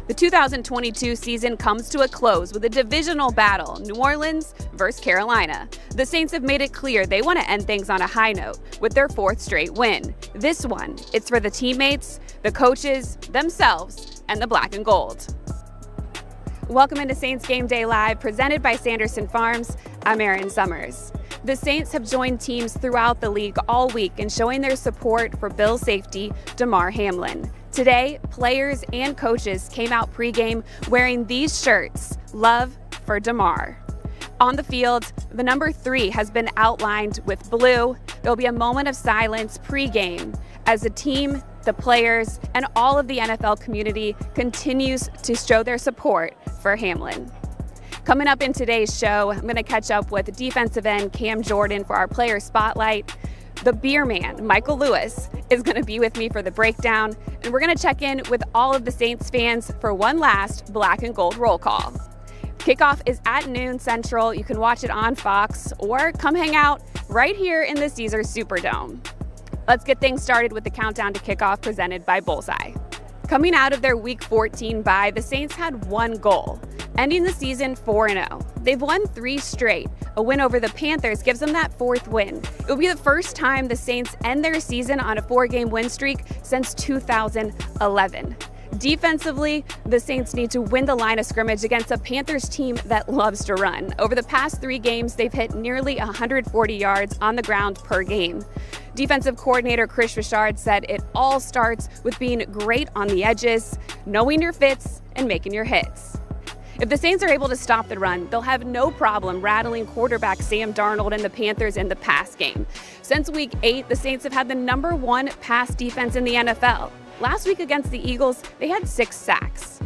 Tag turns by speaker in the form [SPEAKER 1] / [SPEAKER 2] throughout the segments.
[SPEAKER 1] The 2022 season comes to a close with a divisional battle, New Orleans versus Carolina. The Saints have made it clear they want to end things on a high note with their fourth straight win. This one, it's for the teammates, the coaches, themselves, and the black and gold. Welcome into Saints Game Day Live, presented by Sanderson Farms. I'm Erin Summers. The Saints have joined teams throughout the league all week in showing their support for Bills safety Damar Hamlin. Today, players and coaches came out pregame wearing these shirts, Love for Damar. On the field, the number 3 has been outlined with blue. There'll be a moment of silence pregame as the team, the players, and all of the NFL community continues to show their support for Hamlin. Coming up in today's show, I'm going to catch up with defensive end Cam Jordan for our player spotlight. The beer man, Michael Lewis, is going to be with me for the breakdown, and we're going to check in with all of the Saints fans for one last black and gold roll call. Kickoff is at noon Central. You can watch it on Fox or come hang out right here in the Caesars Superdome. Let's get things started with the countdown to kickoff presented by Bullseye. Coming out of their Week 14 bye, the Saints had one goal, ending the season 4-0. They've won 3 straight. A win over the Panthers gives them that 4th win. It will be the first time the Saints end their season on a 4-game win streak since 2011. Defensively, the Saints need to win the line of scrimmage against a Panthers team that loves to run. Over the past 3 games, they've hit nearly 140 yards on the ground per game. Defensive coordinator Chris Richard said it all starts with being great on the edges, knowing your fits, and making your hits. If the Saints are able to stop the run, they'll have no problem rattling quarterback Sam Darnold and the Panthers in the pass game. Since Week 8, the Saints have had the number 1 pass defense in the NFL. Last week against the Eagles, they had 6 sacks.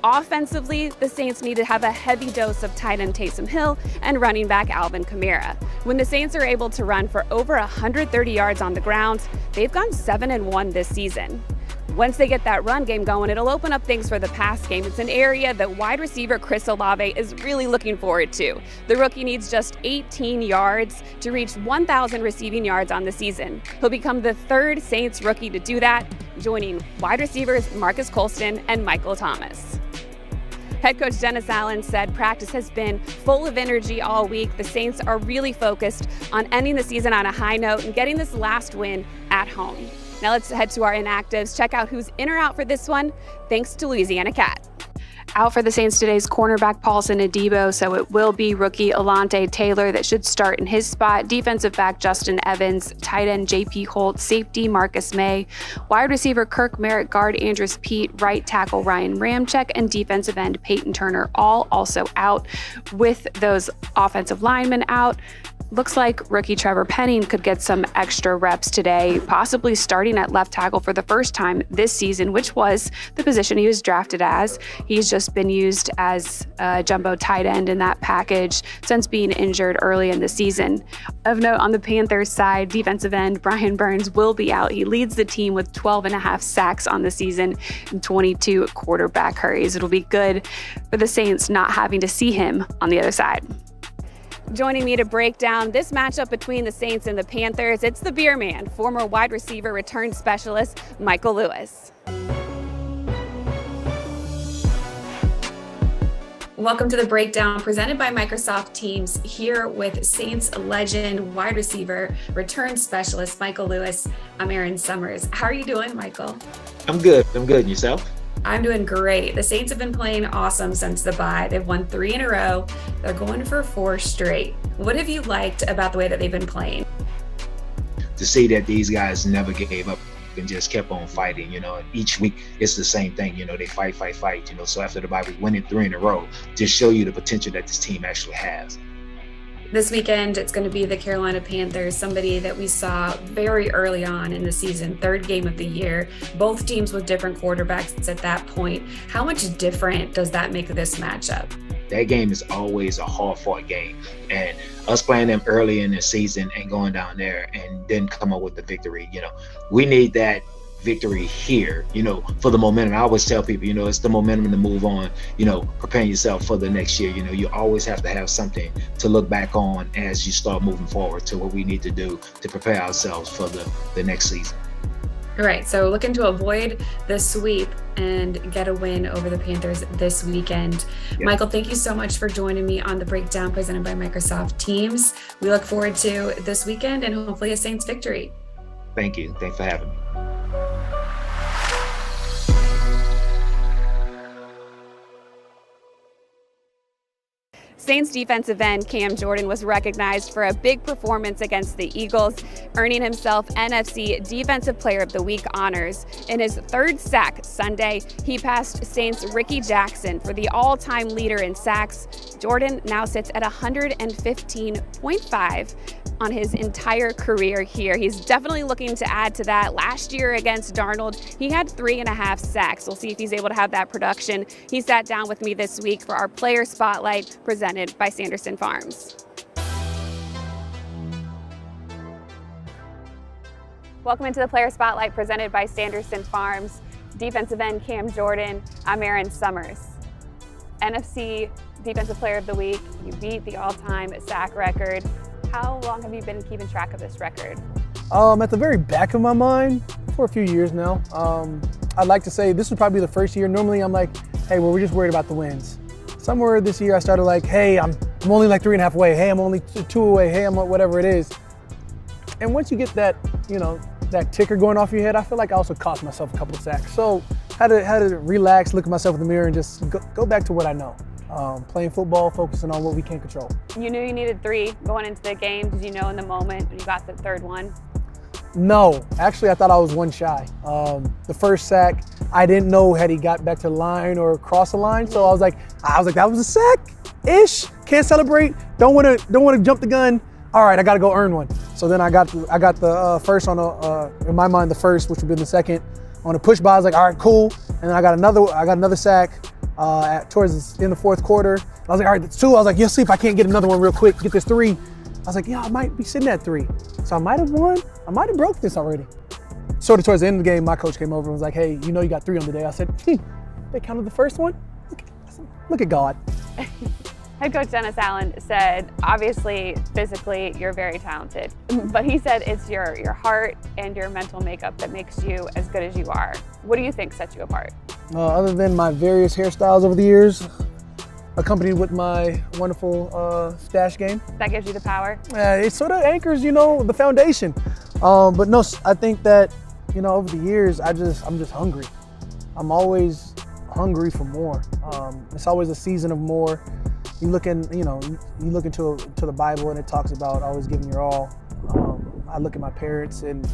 [SPEAKER 1] Offensively, the Saints need to have a heavy dose of tight end Taysom Hill and running back Alvin Kamara. When the Saints are able to run for over 130 yards on the ground, they've gone 7-1 this season. Once they get that run game going, it'll open up things for the pass game. It's an area that wide receiver Chris Olave is really looking forward to. The rookie needs just 18 yards to reach 1,000 receiving yards on the season. He'll become the 3rd Saints rookie to do that, joining wide receivers Marcus Colston and Michael Thomas. Head coach Dennis Allen said practice has been full of energy all week. The Saints are really focused on ending the season on a high note and getting this last win at home. Now let's head to our inactives, check out who's in or out for this one, thanks to Louisiana Cat. Out for the Saints today's cornerback Paulson Adebo, so it will be rookie Alante Taylor that should start in his spot. Defensive back Justin Evans, tight end J.P. Holt, safety Marcus May, wide receiver Kirk Merritt, guard Andrus Peat, right tackle Ryan Ramczyk, and defensive end Peyton Turner, all also out. With those offensive linemen out, looks like rookie Trevor Penning could get some extra reps today, possibly starting at left tackle for the first time this season, which was the position he was drafted as. He's just been used as a jumbo tight end in that package since being injured early in the season. Of note, on the Panthers side, defensive end Brian Burns will be out. He leads the team with 12.5 sacks on the season and 22 quarterback hurries. It'll be good for the Saints not having to see him on the other side. Joining me to break down this matchup between the Saints and the Panthers, it's the beer man, former wide receiver return specialist, Michael Lewis. Welcome to the breakdown presented by Microsoft Teams, here with Saints legend, wide receiver, return specialist, Michael Lewis. I'm Erin Summers. How are you doing, Michael?
[SPEAKER 2] I'm good. And yourself?
[SPEAKER 1] I'm doing great. The Saints have been playing awesome since the bye. They've won 3 in a row. They're going for 4 straight. What have you liked about the way that they've been playing?
[SPEAKER 2] To see that these guys never gave up and just kept on fighting, each week it's the same thing, they fight, so after the bye week, winning 3 in a row, just show you the potential that this team actually has.
[SPEAKER 1] This weekend, it's going to be the Carolina Panthers, somebody that we saw very early on in the season, 3rd game of the year, both teams with different quarterbacks at that point. How much different does that make this matchup?
[SPEAKER 2] That game is always a hard-fought game, and us playing them early in the season and going down there and then come up with the victory, we need that victory here, for the momentum. I always tell people, it's the momentum to move on, preparing yourself for the next year. You always have to have something to look back on as you start moving forward to what we need to do to prepare ourselves for the next season.
[SPEAKER 3] All right, so looking to avoid the sweep and get a win over the Panthers this weekend. Yep. Michael, thank you so much for joining me on the breakdown presented by Microsoft Teams. We look forward to this weekend and hopefully a Saints victory.
[SPEAKER 2] Thank you. Thanks for having me.
[SPEAKER 1] Saints defensive end Cam Jordan was recognized for a big performance against the Eagles, earning himself NFC Defensive Player of the Week honors. In his third sack Sunday, he passed Saints Ricky Jackson for the all-time leader in sacks. Jordan now sits at 115.5 on his entire career here. He's definitely looking to add to that. Last year against Darnold, he had 3.5 sacks. We'll see if he's able to have that production. He sat down with me this week for our Player Spotlight presented by Sanderson Farms. Welcome into the Player Spotlight presented by Sanderson Farms. Defensive end Cam Jordan, I'm Erin Summers. NFC Defensive Player of the Week, you beat the all-time sack record. How long have you been keeping track of this record?
[SPEAKER 4] At the very back of my mind for a few years now. I'd like to say this would probably be the first year. Normally I'm like, hey, well, we're just worried about the wins. Somewhere this year I started like, hey, I'm only like 3.5 away. Hey, I'm only 2 away. Hey, I'm whatever it is. And once you get that, that ticker going off your head, I feel like I also cost myself a couple of sacks. So had to relax, look at myself in the mirror and just go back to what I know. Playing football, focusing on what we can control.
[SPEAKER 1] You knew you needed 3 going into the game. Did you know in the moment when you got the third one?
[SPEAKER 4] No, actually I thought I was 1 shy. The first sack, I didn't know had he got back to the line or across the line. So I was like, that was a sack-ish. Can't celebrate. Don't want to jump the gun. All right, I got to go earn one. So then I got the first on in my mind the first, which would be the second on a push by. I was like, all right, cool. And then I got another sack. Towards the end of the fourth quarter. I was like, all right, that's 2. I was like, see if I can't get another one real quick, get this 3. I was like, yeah, I might be sitting at 3. So I might have won. I might have broke this already. Sort of towards the end of the game, my coach came over and was like, hey, you got 3 on the day. I said, they counted the first one? Look at God.
[SPEAKER 1] Head coach Dennis Allen said, obviously, physically, you're very talented, but he said it's your heart and your mental makeup that makes you as good as you are. What do you think sets you apart?
[SPEAKER 4] Other than my various hairstyles over the years, accompanied with my wonderful stash game.
[SPEAKER 1] That gives you the power?
[SPEAKER 4] It sort of anchors, the foundation. But no, I think that, over the years, I'm just hungry. I'm always hungry for more. It's always a season of more. You look into the Bible and it talks about always giving your all. I look at my parents and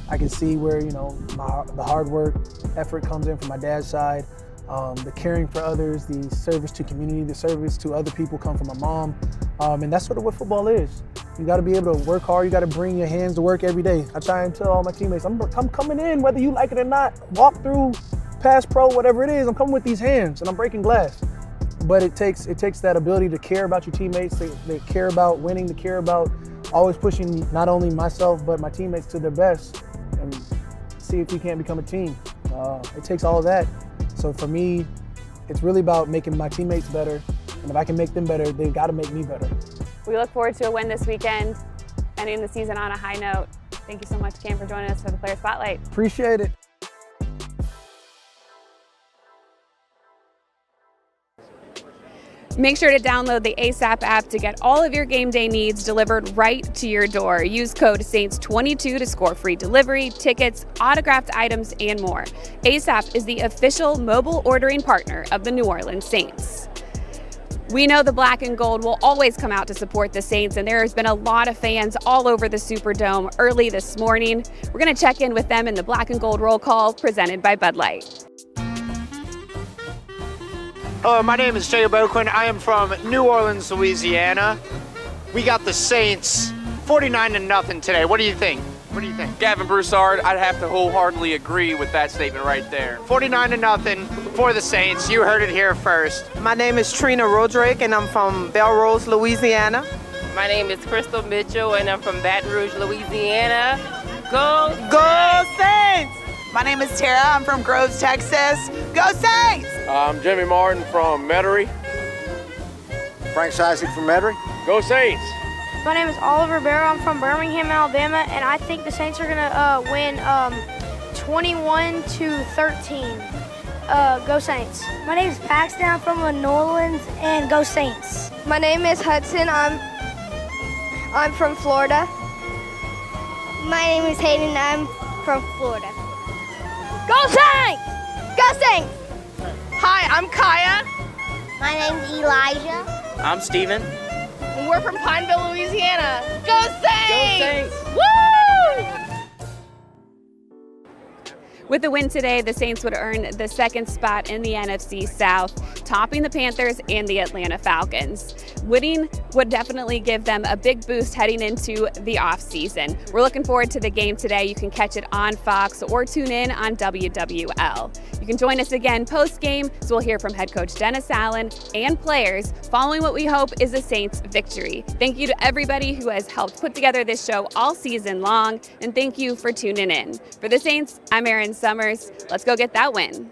[SPEAKER 4] I can see where the hard work, effort comes in from my dad's side. The caring for others, the service to community, the service to other people come from my mom. And that's sort of what football is. You got to be able to work hard. You got to bring your hands to work every day. I try and tell all my teammates, I'm coming in whether you like it or not. Walk through, pass pro, whatever it is. I'm coming with these hands and I'm breaking glass. But it takes that ability to care about your teammates. They care about winning. They care about always pushing not only myself but my teammates to their best and see if we can't become a team. It takes all of that. So for me, it's really about making my teammates better. And if I can make them better, they've got to make me better.
[SPEAKER 1] We look forward to a win this weekend, ending the season on a high note. Thank you so much, Cam, for joining us for the Player Spotlight.
[SPEAKER 4] Appreciate it.
[SPEAKER 1] Make sure to download the ASAP app to get all of your game day needs delivered right to your door. Use code SAINTS22 to score free delivery, tickets, autographed items, and more. ASAP is the official mobile ordering partner of the New Orleans Saints. We know the black and gold will always come out to support the Saints, and there has been a lot of fans all over the Superdome early this morning. We're going to check in with them in the black and gold roll call presented by Bud Light.
[SPEAKER 5] Hello, my name is Jacob Oakland. I am from New Orleans, Louisiana. We got the Saints 49-0 today. What do you think? What do you think?
[SPEAKER 6] Gavin Broussard, I'd have to wholeheartedly agree with that statement right there.
[SPEAKER 5] 49-0 for the Saints. You heard it here first.
[SPEAKER 7] My name is Trina Roderick, and I'm from Belrose, Louisiana.
[SPEAKER 8] My name is Crystal Mitchell, and I'm from Baton Rouge, Louisiana.
[SPEAKER 7] Go Saints! My name is Tara. I'm from Groves, Texas. Go Saints!
[SPEAKER 9] I'm Jimmy Martin from Metairie.
[SPEAKER 10] Frank Sisek from Metairie.
[SPEAKER 9] Go Saints!
[SPEAKER 11] My name is Oliver Barrow. I'm from Birmingham, Alabama, and I think the Saints are going to win 21-13. Go Saints. My name is Paxton. I'm from New Orleans, and go Saints.
[SPEAKER 12] My name is Hudson. I'm from Florida.
[SPEAKER 11] My name is Hayden. I'm from Florida.
[SPEAKER 12] Go Saints! Go Saints!
[SPEAKER 8] Hi, I'm Kaya.
[SPEAKER 11] My name's Elijah.
[SPEAKER 13] I'm Steven.
[SPEAKER 8] And we're from Pineville, Louisiana. Go Saints!
[SPEAKER 13] Go Saints!
[SPEAKER 8] Woo!
[SPEAKER 1] With the win today, the Saints would earn the second spot in the NFC South, topping the Panthers and the Atlanta Falcons. Winning would definitely give them a big boost heading into the offseason. We're looking forward to the game today. You can catch it on Fox or tune in on WWL. You can join us again post-game, so we'll hear from head coach Dennis Allen and players following what we hope is a Saints victory. Thank you to everybody who has helped put together this show all season long, and thank you for tuning in. For the Saints, I'm Erin Summers. Let's go get that win.